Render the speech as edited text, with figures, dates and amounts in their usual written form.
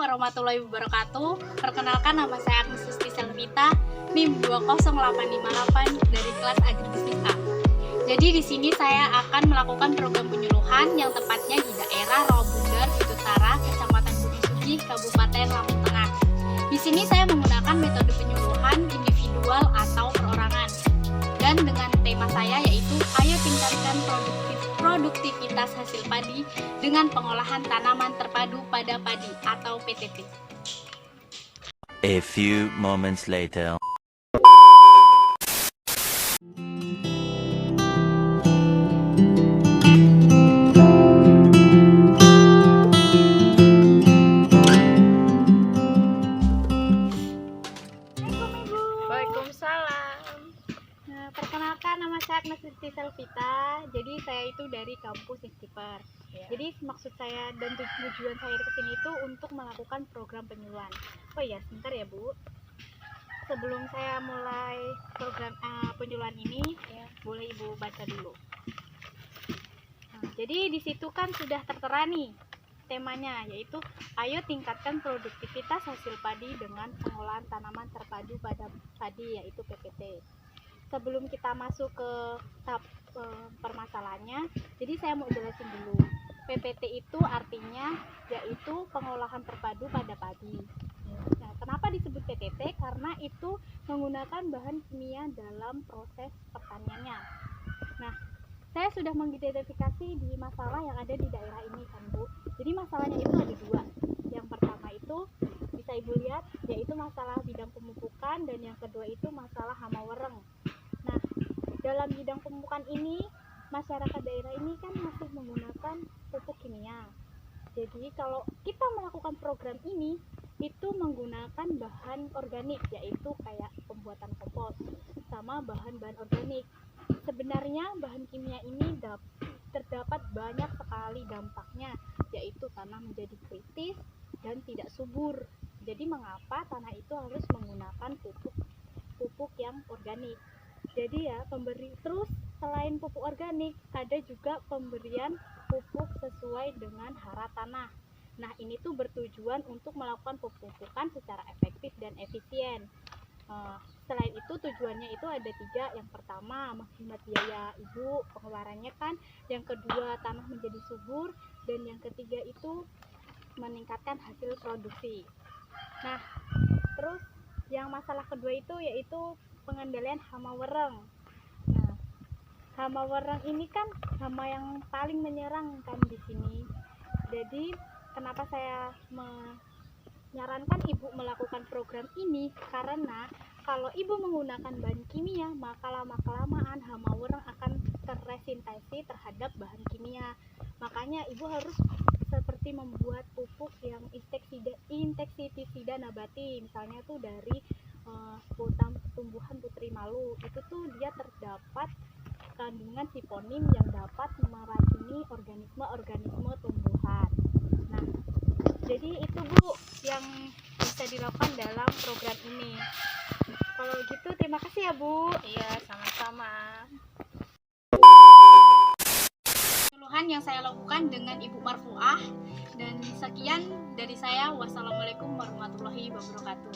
warahmatullahi wabarakatuh. Perkenalkan, nama saya Agnes Susti Selvita, NIM 20858 dari kelas Agribisnis A. Jadi di sini saya akan melakukan program penyuluhan yang tepatnya di daerah Rawabundar, Utara, Kecamatan Gunung Sugi, Kabupaten Lampung Tengah. Di sini saya menggunakan metode penyuluhan individual atau perorangan. Dan dengan tema saya yaitu ayo tingkatkan produktivitas hasil padi dengan pengolahan tanaman terpadu pada padi atau PTP. A few moments later. Perkenalkan, nama saya Agnes Susti Selvita. Jadi saya itu dari kampus Istiper. Jadi maksud saya dan tujuan saya ke sini itu untuk melakukan program penyuluhan. Oh iya, sebentar ya Bu. Sebelum saya mulai program penyuluhan ini, boleh Ibu baca dulu. Jadi di situ kan sudah tertera nih temanya, yaitu ayo tingkatkan produktivitas hasil padi dengan pengolahan tanaman terpadu pada padi, yaitu PPT. Sebelum kita masuk ke tahap permasalahannya, jadi saya mau jelasin dulu. PPT itu artinya yaitu pengolahan terpadu pada padi. Nah, kenapa disebut PPT? Karena itu menggunakan bahan kimia dalam proses pertaniannya. Nah, saya sudah mengidentifikasi di masalah yang ada di daerah ini kan Bu. Jadi masalahnya itu ada dua. Yang pertama itu bisa Ibu lihat, yaitu masalah bidang pemupukan, dan yang kedua itu masalah hama wereng. Nah, dalam bidang pemupukan ini, masyarakat daerah ini kan masih menggunakan pupuk kimia. Jadi kalau kita melakukan program ini, itu menggunakan bahan organik, yaitu kayak pembuatan kompos sama bahan-bahan organik. Sebenarnya bahan kimia ini terdapat banyak sekali dampaknya, yaitu tanah menjadi kritis dan tidak subur. Jadi mengapa tanah itu harus menggunakan pupuk yang organik? Jadi ya, terus selain pupuk organik, ada juga pemberian pupuk sesuai dengan hara tanah. Nah, ini tuh bertujuan untuk melakukan pemupukan secara efektif dan efisien. Selain itu, tujuannya itu ada 3. Yang pertama, menghemat biaya ibu pengeluarannya kan. Yang kedua, tanah menjadi subur. Dan yang ketiga itu meningkatkan hasil produksi. Nah, terus yang masalah kedua itu yaitu pengendalian hama wereng. Nah, hama wereng ini kan hama yang paling menyerang kan di sini. Jadi kenapa saya menyarankan ibu melakukan program ini? Karena kalau ibu menggunakan bahan kimia, maka lama-kelamaan hama wereng akan terresintesi terhadap bahan kimia. Makanya ibu harus seperti membuat pupuk yang insektisida nabati, misalnya tuh dari tumbuhan putri malu. Itu tuh dia terdapat kandungan siponim yang dapat meracuni organisme tumbuhan. Nah, jadi itu Bu yang bisa dilakukan dalam program ini. Kalau gitu terima kasih ya Bu. Iya, sama-sama. Penyuluhan yang saya lakukan dengan Ibu Marfuah, dan sekian dari saya. Wassalamualaikum warahmatullahi wabarakatuh.